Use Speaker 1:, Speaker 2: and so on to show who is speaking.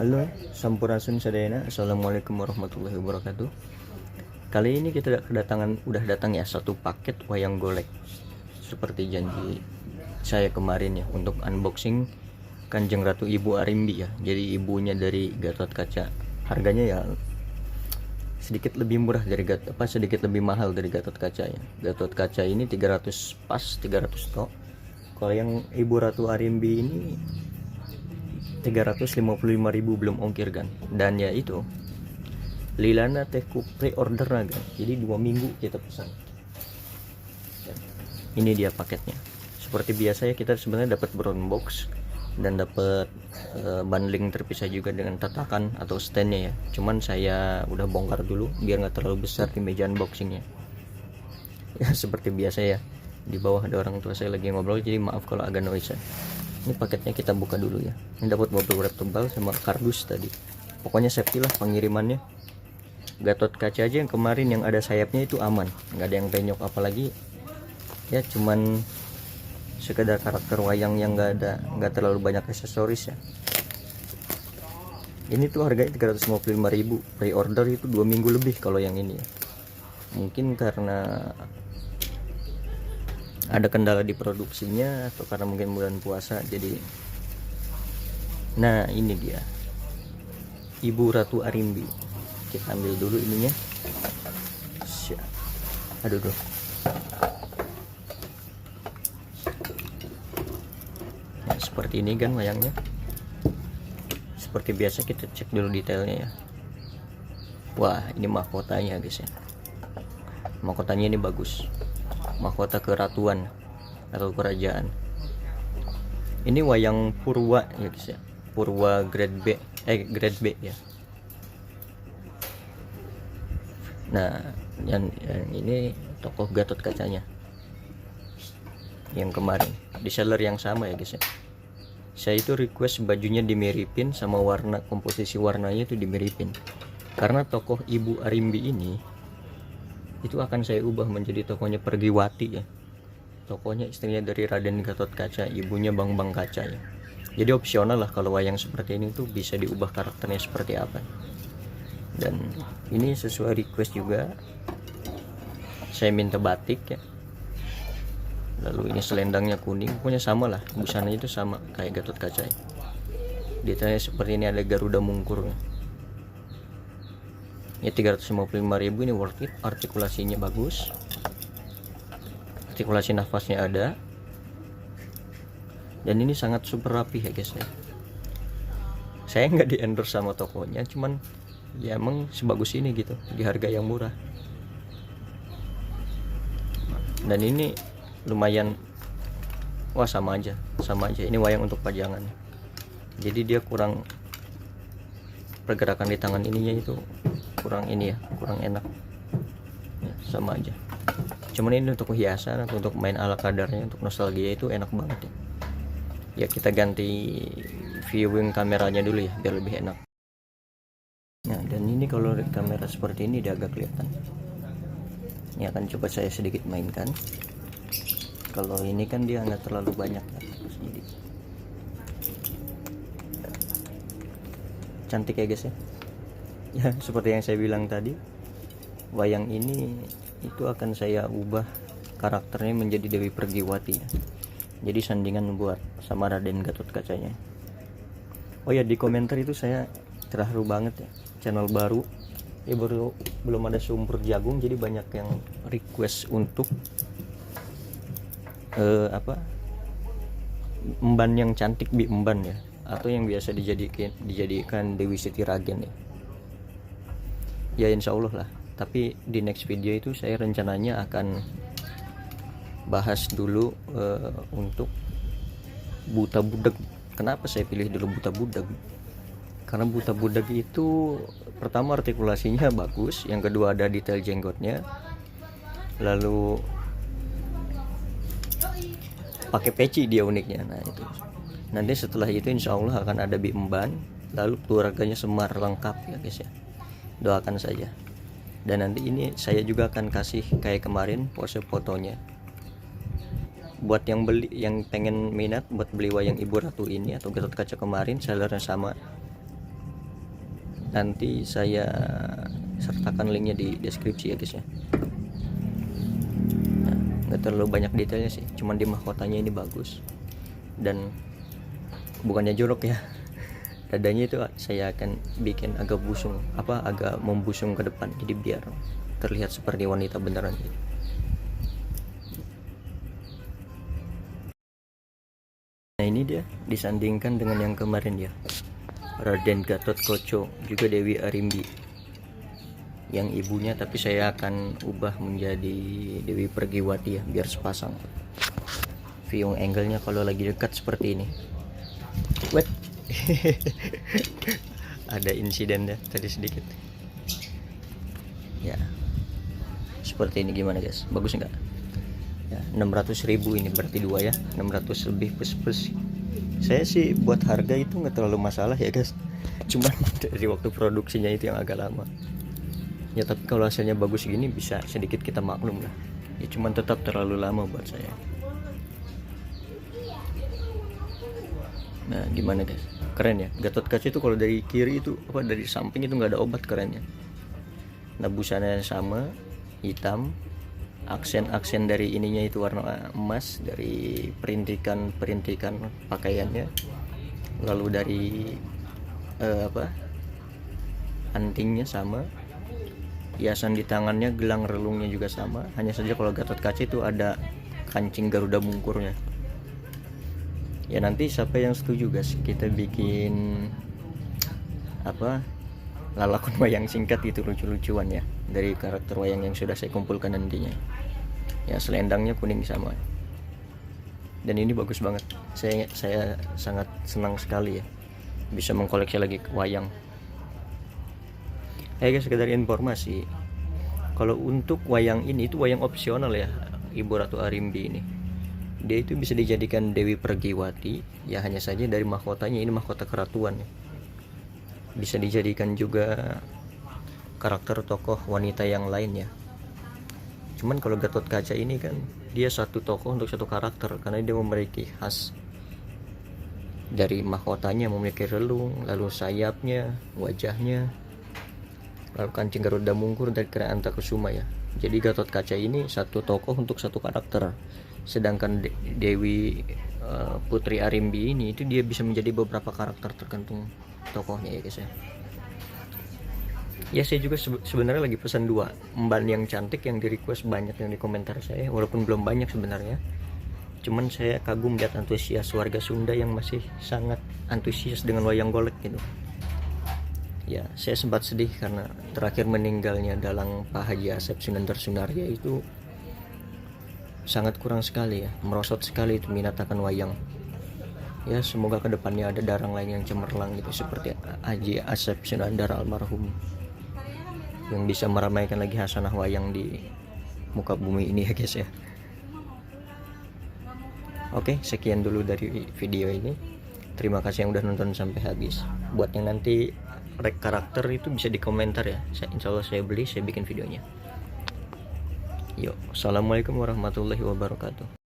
Speaker 1: Halo, Sampurasun Sadayana. Assalamualaikum warahmatullahi wabarakatuh. Kali ini kita udah datang ya satu paket wayang golek. Seperti janji saya kemarin ya untuk unboxing Kanjeng Ratu Ibu Arimbi ya. Jadi ibunya dari Gatot Kaca. Harganya ya sedikit lebih murah dari sedikit lebih mahal dari Gatot Kaca ya. Gatot Kaca ini 300 pas 300 tok. Kalau yang Ibu Ratu Arimbi ini 355.000 belum ongkir kan. Dan ya itu lilana teh ku pre-order naga. Jadi 2 minggu kita pesan. Dan ini dia paketnya. Seperti biasa ya, kita sebenarnya dapat brown box dan dapat bundling terpisah juga dengan tatakan atau standnya ya. Cuman saya udah bongkar dulu biar nggak terlalu besar di meja unboxingnya. Ya seperti biasa ya, di bawah ada orang tua saya lagi ngobrol, jadi maaf kalau agak noise. Ini paketnya kita buka dulu ya. Ini dapat bubble wrap tebal sama kardus tadi. Pokoknya safety lah pengirimannya. Gatot Kaca aja yang kemarin yang ada sayapnya itu aman, nggak ada yang penyok, apalagi ya cuman sekedar karakter wayang yang nggak terlalu banyak aksesoris ya. Ini tuh harganya 355.000, pre-order itu 2 minggu lebih kalau yang ini ya. Mungkin karena ada kendala di produksinya atau karena mungkin bulan puasa jadi. Nah ini dia Ibu Ratu Arimbi. Kita ambil dulu ininya. Aduh duh. Nah, seperti ini kan wayangnya. Seperti biasa kita cek dulu detailnya ya. Wah ini mahkotanya guys ya. Mahkotanya ini bagus. Mahkota keratuan atau kerajaan. Ini wayang Purwa ya guys ya. Purwa grade B, grade B ya. Nah, yang ini tokoh Gatot Kacanya. Yang kemarin di seller yang sama ya guys ya. Saya itu request bajunya dimiripin sama warna, komposisi warnanya itu dimiripin. Karena tokoh Ibu Arimbi ini itu akan saya ubah menjadi tokohnya Pergiwati ya. Tokohnya istrinya dari Raden Gatot Kaca, ibunya Bang Kaca ya. Jadi opsional lah kalau wayang seperti ini tuh bisa diubah karakternya seperti apa. Dan ini sesuai request juga. Saya minta batik ya. Lalu ini selendangnya kuning, pokoknya sama lah, busananya itu sama kayak Gatot Kaca ya. Detailnya seperti ini, ada Garuda Mungkur ya. 355.000 ini worth it. Artikulasinya bagus, artikulasi nafasnya ada, dan ini sangat super rapi ya guys ya. Saya nggak di endorse sama tokonya, cuman ya emang sebagus ini gitu di harga yang murah. Dan ini lumayan, wah sama aja ini wayang untuk pajangan. Jadi dia kurang, pergerakan di tangan ininya itu kurang ini ya, kurang enak ya, sama aja. Cuman ini untuk hiasan atau untuk main ala kadarnya, untuk nostalgia itu enak banget ya. Ya kita ganti viewing kameranya dulu ya biar lebih enak. Nah dan ini kalau kamera seperti ini dia agak kelihatan. Ini akan coba saya sedikit mainkan. Kalau ini kan dia nggak terlalu banyak ya. Cantik ya guys ya. Ya seperti yang saya bilang tadi, wayang ini itu akan saya ubah karakternya menjadi Dewi Pergiwati ya. Jadi sandingan buat sama Raden Gatot Kacanya. Oh ya, di komentar itu saya terharu banget ya, channel baru ya, belum ada sumber jagung, jadi banyak yang request untuk emban yang cantik, bi emban ya, atau yang biasa dijadikan Dewi Siti Ragen ya. Ya insya Allah lah. Tapi di next video itu saya rencananya akan bahas dulu untuk buta budak. Kenapa saya pilih dulu buta budak? Karena buta budak itu pertama artikulasinya bagus, yang kedua ada detail jenggotnya, lalu pakai peci dia uniknya. Nah itu nanti setelah itu insya Allah akan ada bi emban, lalu keluarganya Semar lengkap ya guys ya. Doakan saja. Dan nanti ini saya juga akan kasih kayak kemarin pose fotonya buat yang pengen minat buat beli wayang Ibu Ratu ini atau Gatot Kaca kemarin, sellernya sama. Nanti saya sertakan linknya di deskripsi ya guys ya. Nah, nggak terlalu banyak detailnya sih, cuman di mahkotanya ini bagus. Dan bukannya jorok ya, dadanya itu saya akan bikin agak busung, agak membusung ke depan, jadi biar terlihat seperti wanita beneran gitu. Nah ini dia disandingkan dengan yang kemarin ya, Raden Gatotkaca, juga Dewi Arimbi yang ibunya, tapi saya akan ubah menjadi Dewi Pergiwati ya, biar sepasang. View angle-nya kalau lagi dekat seperti ini. Wait. Ada insiden ya tadi sedikit ya, seperti ini. Gimana guys, bagus nggak ya? 600.000 ini berarti 2 ya, 600 lebih plus. Saya sih buat harga itu nggak terlalu masalah ya guys, cuman dari waktu produksinya itu yang agak lama ya. Tapi kalau hasilnya bagus gini bisa sedikit kita maklum lah ya, cuman tetap terlalu lama buat saya. Nah gimana guys, keren ya. Gatotkaca itu kalau dari kiri itu dari samping itu nggak ada obat, kerennya. Nah busananya sama, hitam, aksen dari ininya itu warna emas, dari perintikan pakaiannya, lalu dari antingnya sama, hiasan di tangannya, gelang relungnya juga sama. Hanya saja kalau Gatotkaca itu ada kancing Garuda mungkurnya ya. Nanti siapa yang setuju guys, kita bikin lalakon wayang singkat gitu, lucu-lucuan ya, dari karakter wayang yang sudah saya kumpulkan nantinya ya. Selendangnya kuning sama, dan ini bagus banget. Saya sangat senang sekali ya bisa mengkoleksi lagi wayang. Guys, sekedar informasi, kalau untuk wayang ini itu wayang opsional ya, Ibu Ratu Arimbi ini. Dia itu bisa dijadikan Dewi Pergiwati ya, hanya saja dari mahkotanya ini mahkota keratuan ya. Bisa dijadikan juga karakter tokoh wanita yang lain ya. Cuman kalau Gatotkaca ini kan dia satu tokoh untuk satu karakter, karena dia memiliki khas dari mahkotanya, memiliki relung, lalu sayapnya, wajahnya, lalu kancing Garuda mungkur dari kerajaan Antakusuma ya. Jadi Gatotkaca ini satu tokoh untuk satu karakter. Sedangkan Dewi Putri Arimbi ini itu dia bisa menjadi beberapa karakter tergantung tokohnya ya guys ya. Ya saya juga sebenarnya lagi pesan 2 emban yang cantik yang di request banyak yang di komentar saya, walaupun belum banyak sebenarnya. Cuman saya kagum lihat antusias warga Sunda yang masih sangat antusias dengan wayang golek gitu. Ya saya sempat sedih karena terakhir meninggalnya dalang Pak Haji Asep Sunandar Sunarya itu sangat kurang sekali ya, merosot sekali itu minat akan wayang ya. Semoga kedepannya ada dalang lain yang cemerlang gitu, seperti Haji Asep Sunandar almarhum, yang bisa meramaikan lagi hasanah wayang di muka bumi ini ya guys ya. Oke, sekian dulu dari video ini. Terima kasih yang udah nonton sampai habis. Buat yang nanti rek karakter itu bisa di komentar ya, insya Allah saya beli, saya bikin videonya. Yuk, assalamualaikum warahmatullahi wabarakatuh.